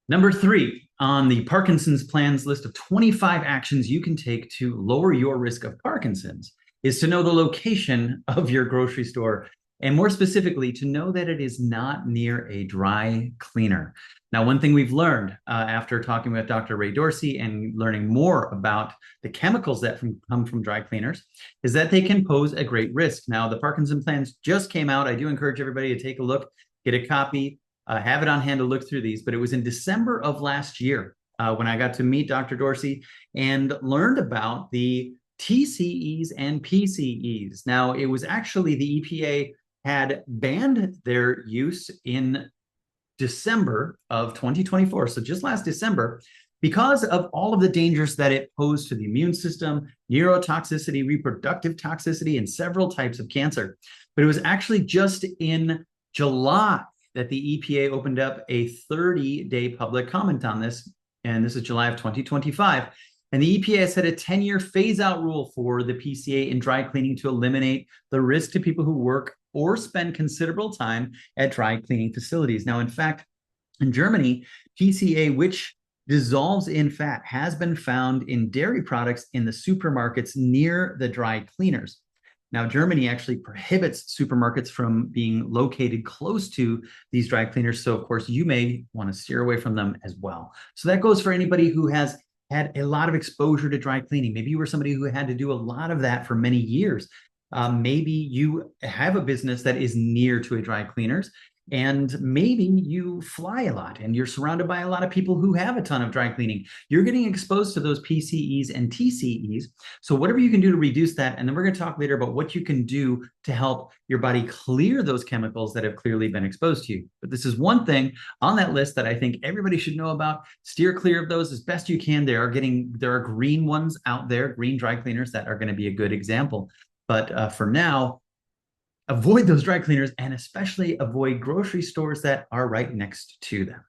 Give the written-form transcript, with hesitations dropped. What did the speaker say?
Number three on the Parkinson's plans list of 25 actions you can take to lower your risk of Parkinson's is to know the location of your grocery store, and more specifically, to know that it is not near a dry cleaner. Now, one thing we've learned after talking with Dr. Ray Dorsey and learning more about the chemicals that come from dry cleaners is that they can pose a great risk. Now, the Parkinson plans just came out. I do encourage everybody to take a look, get a copy, have it on hand to look through these. But it was in December of last year when I got to meet Dr. Dorsey and learned about the TCEs and PCEs. Now, it was actually the EPA had banned their use in December of 2024, so just last December, because of all of the dangers that it posed to the immune system, neurotoxicity, reproductive toxicity, and several types of cancer. But it was actually just in July that the EPA opened up a 30-day public comment on this, and this is July of 2025. And the EPA has set a 10-year phase-out rule for the PCA in dry cleaning to eliminate the risk to people who work or spend considerable time at dry cleaning facilities. Now, in fact, in Germany, PCA, which dissolves in fat, has been found in dairy products in the supermarkets near the dry cleaners. Now, Germany actually prohibits supermarkets from being located close to these dry cleaners. So, of course, you may want to steer away from them as well. So that goes for anybody who has had a lot of exposure to dry cleaning. Maybe you were somebody who had to do a lot of that for many years. Maybe you have a business that is near to a dry cleaners, and maybe you fly a lot and you're surrounded by a lot of people who have a ton of dry cleaning. You're getting exposed to those PCEs and TCEs. So whatever you can do to reduce that, and then we're going to talk later about what you can do to help your body clear those chemicals that have clearly been exposed to you. But this is one thing on that list that I think everybody should know about. Steer clear of those as best you can. There are green ones out there, green dry cleaners that are going to be a good example. But for now, avoid those dry cleaners and especially avoid grocery stores that are right next to them.